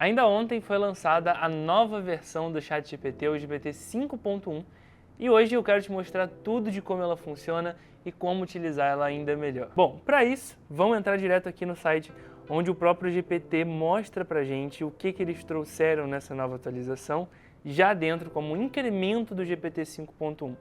Ainda ontem foi lançada a nova versão do ChatGPT, o GPT 5.1, e hoje eu quero te mostrar tudo de como ela funciona e como utilizar ela ainda melhor. Bom, para isso, vamos entrar direto aqui no site onde o próprio GPT mostra pra gente o que eles trouxeram nessa nova atualização, já dentro como um incremento do GPT 5.1.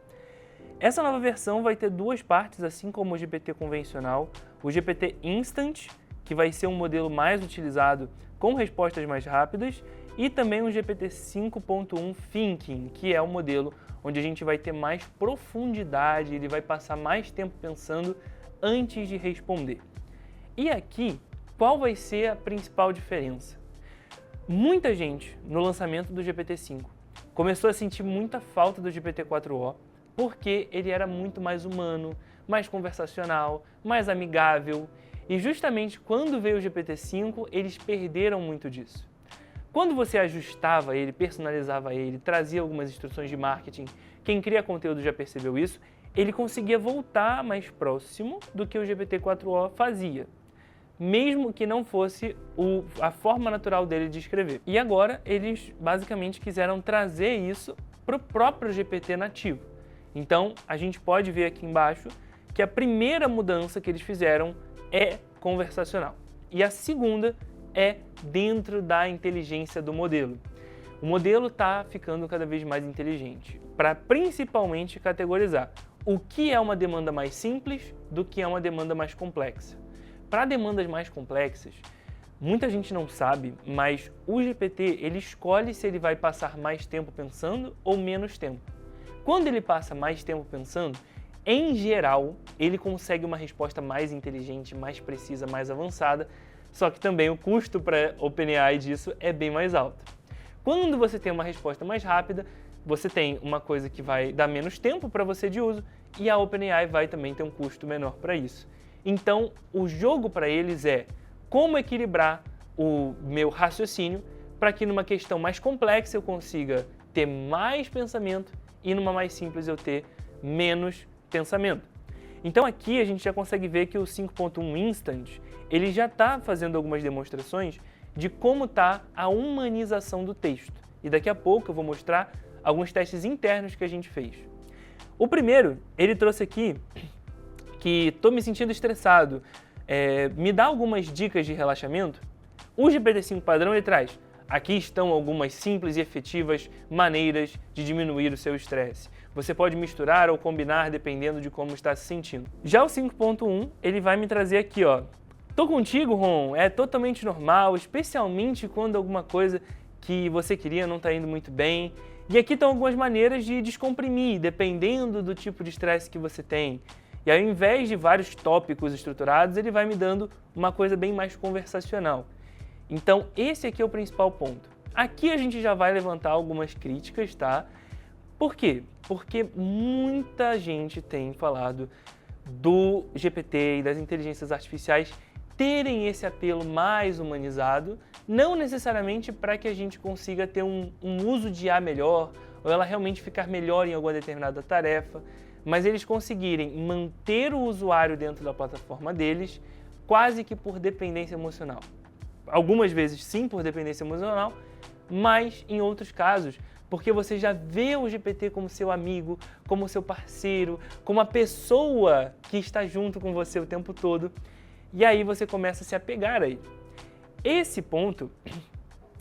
Essa nova versão vai ter duas partes, assim como o GPT convencional, o GPT Instant, que vai ser um modelo mais utilizado com respostas mais rápidas, e também o GPT 5.1 Thinking, que é o modelo onde a gente vai ter mais profundidade, ele vai passar mais tempo pensando antes de responder. E aqui, qual vai ser a principal diferença? Muita gente, no lançamento do GPT-5, começou a sentir muita falta do GPT-4o, porque ele era muito mais humano, mais conversacional, mais amigável, e justamente quando veio o GPT-5, eles perderam muito disso. Quando você ajustava ele, personalizava ele, trazia algumas instruções de marketing, quem cria conteúdo já percebeu isso, ele conseguia voltar mais próximo do que o GPT-4o fazia, mesmo que não fosse a forma natural dele de escrever. E agora eles basicamente quiseram trazer isso para o próprio GPT nativo. Então a gente pode ver aqui embaixo que a primeira mudança que eles fizeram é conversacional e a segunda é dentro da inteligência do modelo. O modelo está ficando cada vez mais inteligente, para principalmente categorizar o que é uma demanda mais simples do que é uma demanda mais complexa. Para demandas mais complexas, muita gente não sabe, mas o GPT ele escolhe se ele vai passar mais tempo pensando ou menos tempo. Quando ele passa mais tempo pensando, em geral, ele consegue uma resposta mais inteligente, mais precisa, mais avançada, só que também o custo para OpenAI disso é bem mais alto. Quando você tem uma resposta mais rápida, você tem uma coisa que vai dar menos tempo para você de uso e a OpenAI vai também ter um custo menor para isso. Então, o jogo para eles é como equilibrar o meu raciocínio para que numa questão mais complexa eu consiga ter mais pensamento e numa mais simples eu ter menos pensamento. Então aqui a gente já consegue ver que o 5.1 Instant ele já está fazendo algumas demonstrações de como está a humanização do texto. E daqui a pouco eu vou mostrar alguns testes internos que a gente fez. O primeiro, ele trouxe aqui que estou me sentindo estressado, me dá algumas dicas de relaxamento. O GPT-5 padrão ele traz, aqui estão algumas simples e efetivas maneiras de diminuir o seu estresse. Você pode misturar ou combinar dependendo de como está se sentindo. Já o 5.1, ele vai me trazer aqui, ó. Tô contigo, Ron, é totalmente normal, especialmente quando alguma coisa que você queria não está indo muito bem. E aqui estão algumas maneiras de descomprimir, dependendo do tipo de estresse que você tem. E aí, ao invés de vários tópicos estruturados, ele vai me dando uma coisa bem mais conversacional. Então, esse aqui é o principal ponto. Aqui a gente já vai levantar algumas críticas, tá? Por quê? Porque muita gente tem falado do GPT e das inteligências artificiais terem esse apelo mais humanizado, não necessariamente para que a gente consiga ter um uso de IA melhor, ou ela realmente ficar melhor em alguma determinada tarefa, mas eles conseguirem manter o usuário dentro da plataforma deles, quase que por dependência emocional. Algumas vezes sim por dependência emocional, mas em outros casos, porque você já vê o GPT como seu amigo, como seu parceiro, como a pessoa que está junto com você o tempo todo, e aí você começa a se apegar a ele. Esse ponto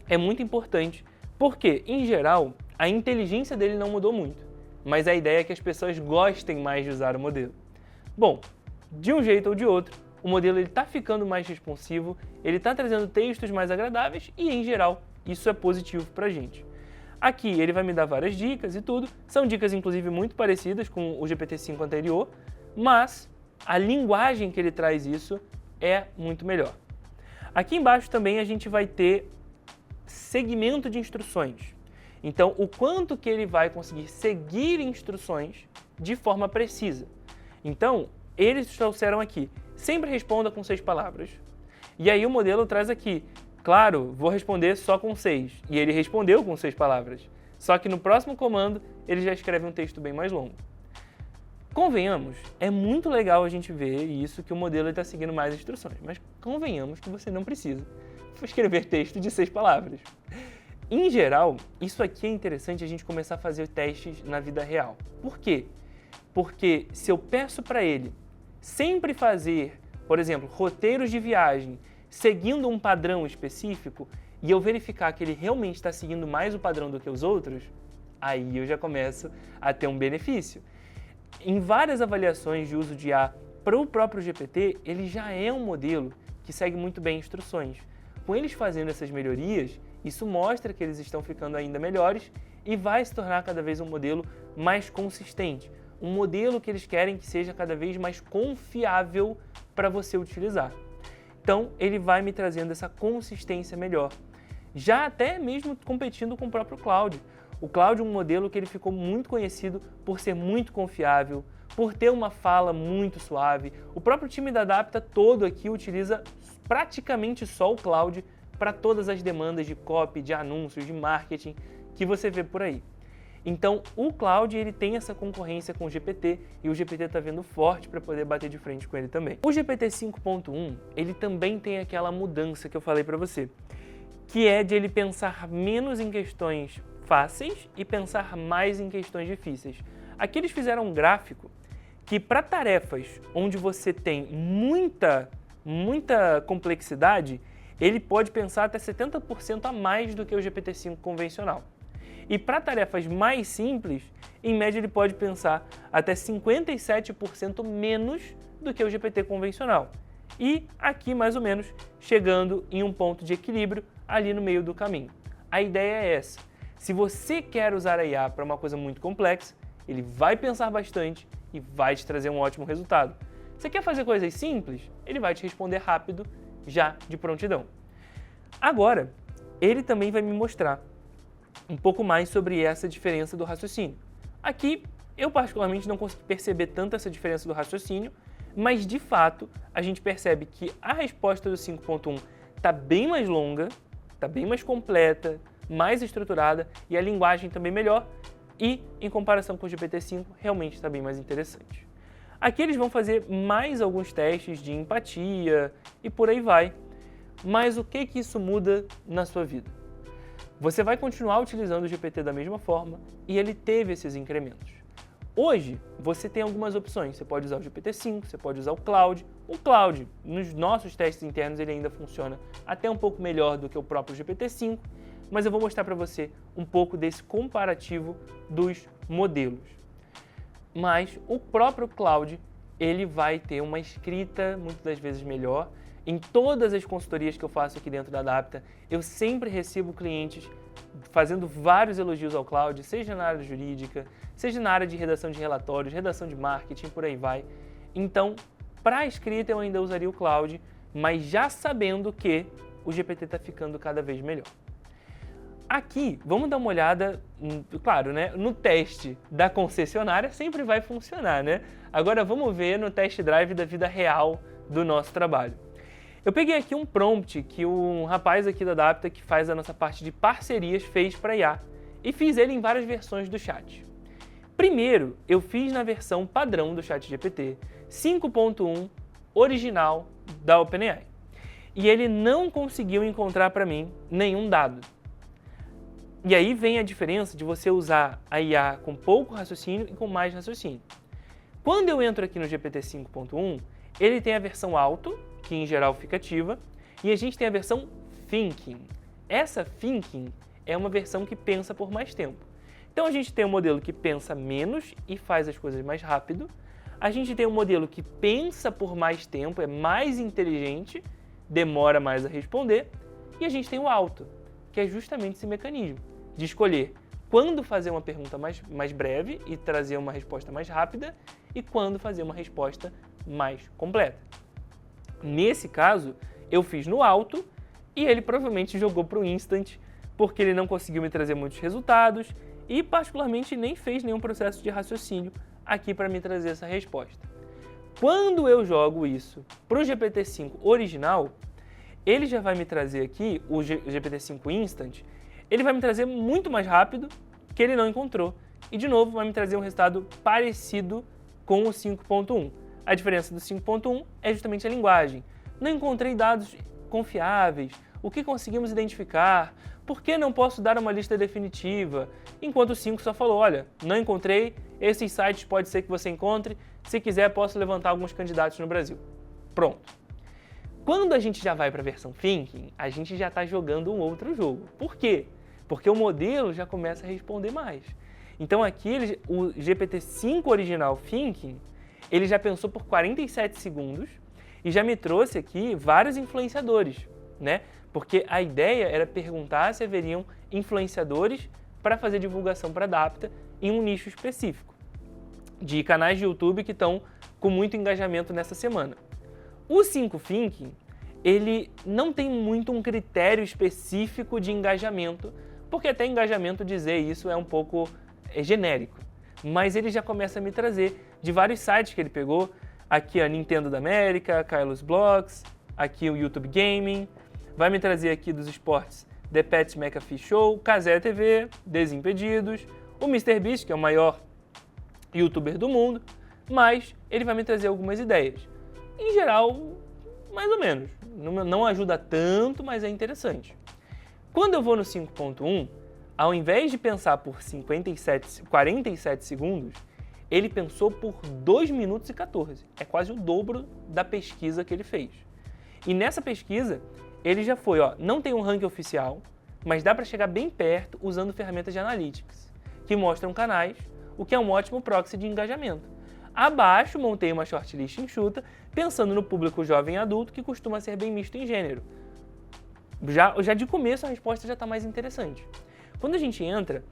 é muito importante, porque, em geral, a inteligência dele não mudou muito, mas a ideia é que as pessoas gostem mais de usar o modelo. Bom, de um jeito ou de outro, o modelo está ficando mais responsivo, ele está trazendo textos mais agradáveis e, em geral, isso é positivo para a gente. Aqui ele vai me dar várias dicas e tudo, são dicas inclusive muito parecidas com o GPT-5 anterior, mas a linguagem que ele traz isso é muito melhor. Aqui embaixo também a gente vai ter segmento de instruções. Então, o quanto que ele vai conseguir seguir instruções de forma precisa. Então, eles trouxeram aqui, sempre responda com 6 palavras. E aí o modelo traz aqui, claro, vou responder só com 6. E ele respondeu com 6 palavras. Só que no próximo comando, ele já escreve um texto bem mais longo. Convenhamos, é muito legal a gente ver isso, que o modelo está seguindo mais instruções. Mas convenhamos que você não precisa escrever texto de 6 palavras. Em geral, isso aqui é interessante a gente começar a fazer testes na vida real. Por quê? Porque se eu peço para ele sempre fazer, por exemplo, roteiros de viagem, seguindo um padrão específico, e eu verificar que ele realmente está seguindo mais o padrão do que os outros, aí eu já começo a ter um benefício. Em várias avaliações de uso de IA para o próprio GPT, ele já é um modelo que segue muito bem instruções. Com eles fazendo essas melhorias, isso mostra que eles estão ficando ainda melhores e vai se tornar cada vez um modelo mais consistente. Um modelo que eles querem que seja cada vez mais confiável para você utilizar. Então, ele vai me trazendo essa consistência melhor. Já até mesmo competindo com o próprio Claude. O Claude é um modelo que ele ficou muito conhecido por ser muito confiável, por ter uma fala muito suave. O próprio time da Adapta todo aqui utiliza praticamente só o Claude para todas as demandas de copy, de anúncios, de marketing que você vê por aí. Então, o Claude ele tem essa concorrência com o GPT e o GPT está vindo forte para poder bater de frente com ele também. O GPT 5.1, ele também tem aquela mudança que eu falei para você, que é de ele pensar menos em questões fáceis e pensar mais em questões difíceis. Aqui eles fizeram um gráfico que para tarefas onde você tem muita complexidade, ele pode pensar até 70% a mais do que o GPT-5 convencional. E para tarefas mais simples, em média ele pode pensar até 57% menos do que o GPT convencional. E aqui, mais ou menos, chegando em um ponto de equilíbrio ali no meio do caminho. A ideia é essa. Se você quer usar a IA para uma coisa muito complexa, ele vai pensar bastante e vai te trazer um ótimo resultado. Você quer fazer coisas simples? Ele vai te responder rápido, já de prontidão. Agora, ele também vai me mostrar um pouco mais sobre essa diferença do raciocínio. Aqui, eu particularmente não consegui perceber tanto essa diferença do raciocínio, mas de fato, a gente percebe que a resposta do 5.1 está bem mais longa, está bem mais completa, mais estruturada e a linguagem também melhor e, em comparação com o GPT-5, realmente está bem mais interessante. Aqui eles vão fazer mais alguns testes de empatia e por aí vai. Mas o que isso muda na sua vida? Você vai continuar utilizando o GPT da mesma forma e ele teve esses incrementos. Hoje, você tem algumas opções. Você pode usar o GPT-5, você pode usar o Claude. O Claude, nos nossos testes internos, ele ainda funciona até um pouco melhor do que o próprio GPT-5, mas eu vou mostrar para você um pouco desse comparativo dos modelos. Mas o próprio Claude, ele vai ter uma escrita muitas das vezes melhor. Em todas as consultorias que eu faço aqui dentro da Adapta, eu sempre recebo clientes fazendo vários elogios ao Claude, seja na área jurídica, seja na área de redação de relatórios, redação de marketing, por aí vai. Então, para a escrita eu ainda usaria o Claude, mas já sabendo que o GPT está ficando cada vez melhor. Aqui, vamos dar uma olhada, claro, né, no teste da concessionária sempre vai funcionar, né? Agora vamos ver no test drive da vida real do nosso trabalho. Eu peguei aqui um prompt que um rapaz aqui da Adapta, que faz a nossa parte de parcerias, fez para IA e fiz ele em várias versões do chat. Primeiro, eu fiz na versão padrão do ChatGPT, 5.1 original da OpenAI. E ele não conseguiu encontrar para mim nenhum dado. E aí vem a diferença de você usar a IA com pouco raciocínio e com mais raciocínio. Quando eu entro aqui no GPT 5.1, ele tem a versão alto, que em geral fica ativa, e a gente tem a versão Thinking. Essa Thinking é uma versão que pensa por mais tempo. Então a gente tem um modelo que pensa menos e faz as coisas mais rápido. A gente tem um modelo que pensa por mais tempo, é mais inteligente, demora mais a responder. E a gente tem o alto, que é justamente esse mecanismo de escolher quando fazer uma pergunta mais breve e trazer uma resposta mais rápida e quando fazer uma resposta mais completa. Nesse caso, eu fiz no alto e ele provavelmente jogou para o instant porque ele não conseguiu me trazer muitos resultados e particularmente nem fez nenhum processo de raciocínio aqui para me trazer essa resposta. Quando eu jogo isso para o GPT-5 original, ele já vai me trazer aqui, o GPT-5 Instant, ele vai me trazer muito mais rápido que ele não encontrou. E, de novo, vai me trazer um resultado parecido com o 5.1. A diferença do 5.1 é justamente a linguagem. Não encontrei dados confiáveis, o que conseguimos identificar, por que não posso dar uma lista definitiva, enquanto o 5 só falou, olha, não encontrei, esses sites pode ser que você encontre, se quiser posso levantar alguns candidatos no Brasil. Pronto. Quando a gente já vai para a versão Thinking, a gente já está jogando um outro jogo. Por quê? Porque o modelo já começa a responder mais. Então aqui, o GPT-5 original Thinking, ele já pensou por 47 segundos e já me trouxe aqui vários influenciadores, né? Porque a ideia era perguntar se haveriam influenciadores para fazer divulgação para Adapta em um nicho específico, de canais de YouTube que estão com muito engajamento nessa semana. O 5 Thinking, ele não tem muito um critério específico de engajamento, porque até engajamento dizer isso é um pouco genérico. Mas ele já começa a me trazer de vários sites que ele pegou, aqui a Nintendo da América, Kylos Blogs, aqui o YouTube Gaming, vai me trazer aqui dos esportes The Pat McAfee Show, Kazé TV, Desimpedidos, o MrBeast, que é o maior youtuber do mundo, mas ele vai me trazer algumas ideias. Em geral, mais ou menos. Não ajuda tanto, mas é interessante. Quando eu vou no 5.1, ao invés de pensar por 47 segundos, ele pensou por 2 minutos e 14. É quase o dobro da pesquisa que ele fez. E nessa pesquisa, ele já foi, não tem um ranking oficial, mas dá para chegar bem perto usando ferramentas de analytics, que mostram canais, o que é um ótimo proxy de engajamento. Abaixo, montei uma shortlist enxuta, pensando no público jovem e adulto, que costuma ser bem misto em gênero. Já de começo, a resposta já está mais interessante. Quando a gente entra,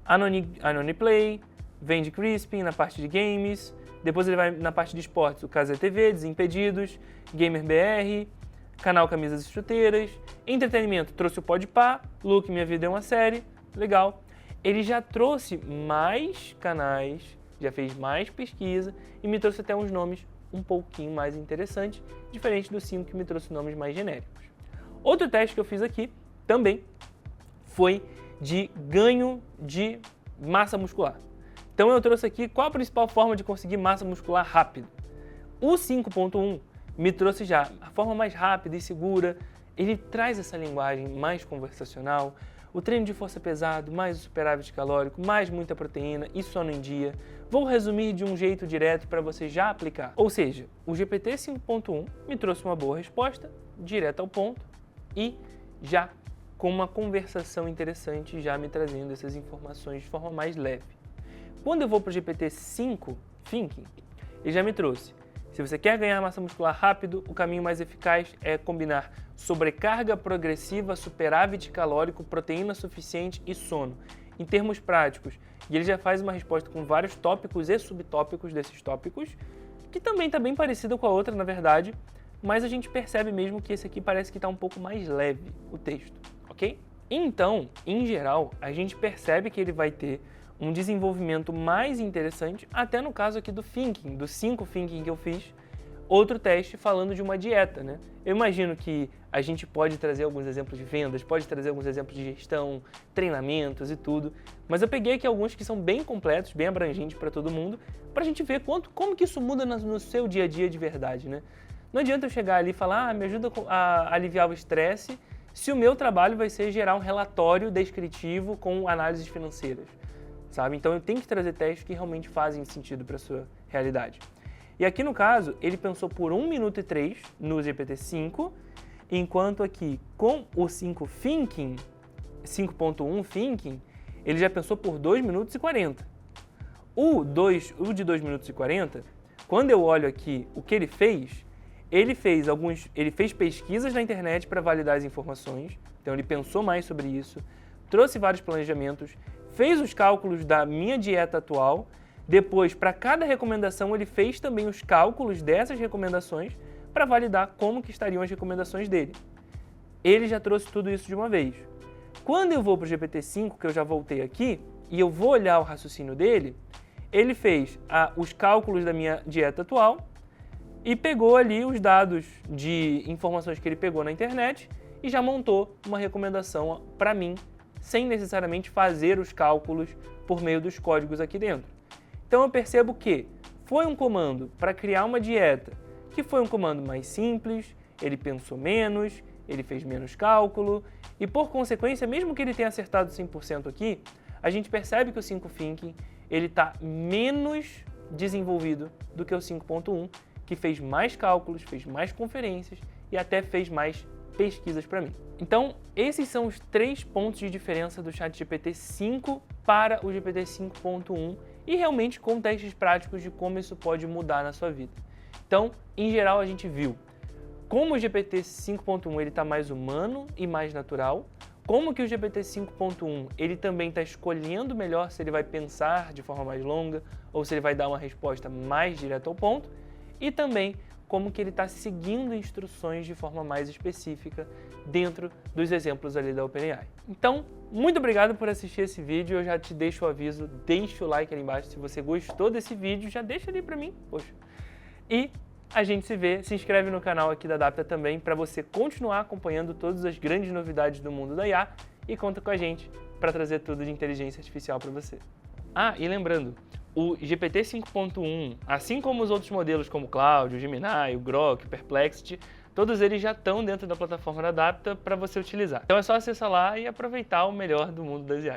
Anony Play, Vende Crispin na parte de games, depois ele vai na parte de esportes, o Kazé TV, Desimpedidos, Gamer BR, canal Camisas e Chuteiras, entretenimento, trouxe o Podpah, Look, Minha Vida é uma Série, legal. Ele já trouxe mais canais, já fez mais pesquisa e me trouxe até uns nomes um pouquinho mais interessantes, diferente do 5 que me trouxe nomes mais genéricos. Outro teste que eu fiz aqui também foi de ganho de massa muscular. Então eu trouxe aqui qual a principal forma de conseguir massa muscular rápido. O 5.1 me trouxe já a forma mais rápida e segura, ele traz essa linguagem mais conversacional, o treino de força pesado, mais o superávit calórico, mais muita proteína e sono em dia. Vou resumir de um jeito direto para você já aplicar. Ou seja, o GPT 5.1 me trouxe uma boa resposta, direto ao ponto e já com uma conversação interessante, já me trazendo essas informações de forma mais leve. Quando eu vou para o GPT-5 Thinking, ele já me trouxe. Se você quer ganhar massa muscular rápido, o caminho mais eficaz é combinar sobrecarga progressiva, superávit calórico, proteína suficiente e sono. Em termos práticos, e ele já faz uma resposta com vários tópicos e subtópicos desses tópicos, que também está bem parecida com a outra, na verdade, mas a gente percebe mesmo que esse aqui parece que está um pouco mais leve, o texto, ok? Então, em geral, a gente percebe que ele vai ter um desenvolvimento mais interessante, até no caso aqui do Thinking, do 5 Thinking que eu fiz, outro teste falando de uma dieta, né? Eu imagino que a gente pode trazer alguns exemplos de vendas, pode trazer alguns exemplos de gestão, treinamentos e tudo, mas eu peguei aqui alguns que são bem completos, bem abrangentes para todo mundo, para a gente ver como que isso muda no seu dia a dia de verdade, né? Não adianta eu chegar ali e falar, me ajuda a aliviar o estresse, se o meu trabalho vai ser gerar um relatório descritivo com análises financeiras. Sabe? Então eu tenho que trazer testes que realmente fazem sentido para a sua realidade. E aqui no caso, ele pensou por 1 minuto e 3 no GPT-5, enquanto aqui com o 5.1 Thinking, ele já pensou por 2 minutos e 40. O de 2 minutos e 40, quando eu olho aqui o que ele fez pesquisas na internet para validar as informações, então ele pensou mais sobre isso, trouxe vários planejamentos, fez os cálculos da minha dieta atual, depois, para cada recomendação, ele fez também os cálculos dessas recomendações para validar como que estariam as recomendações dele. Ele já trouxe tudo isso de uma vez. Quando eu vou para o GPT-5, que eu já voltei aqui, e eu vou olhar o raciocínio dele, ele fez os cálculos da minha dieta atual e pegou ali os dados de informações que ele pegou na internet e já montou uma recomendação para mim, sem necessariamente fazer os cálculos por meio dos códigos aqui dentro. Então eu percebo que foi um comando para criar uma dieta, que foi um comando mais simples, ele pensou menos, ele fez menos cálculo e, por consequência, mesmo que ele tenha acertado 100% aqui, a gente percebe que o 5 Thinking ele está menos desenvolvido do que o 5.1, que fez mais cálculos, fez mais conferências e até fez mais pesquisas para mim. Então, esses são os 3 pontos de diferença do ChatGPT 5 para o GPT 5.1 e realmente com testes práticos de como isso pode mudar na sua vida. Então, em geral, a gente viu como o GPT 5.1 ele está mais humano e mais natural, como que o GPT 5.1 ele também está escolhendo melhor se ele vai pensar de forma mais longa ou se ele vai dar uma resposta mais direta ao ponto, e também como que ele está seguindo instruções de forma mais específica dentro dos exemplos ali da OpenAI. Então, muito obrigado por assistir esse vídeo, eu já te deixo o aviso, deixa o like ali embaixo se você gostou desse vídeo, já deixa ali para mim, poxa. E a gente se vê, se inscreve no canal aqui da Adapta também para você continuar acompanhando todas as grandes novidades do mundo da IA e conta com a gente para trazer tudo de inteligência artificial para você. Ah, e lembrando, o GPT 5.1, assim como os outros modelos como o Claude, o Gemini, o Grok, o Perplexity, todos eles já estão dentro da plataforma da Adapta para você utilizar. Então é só acessar lá e aproveitar o melhor do mundo das IAs.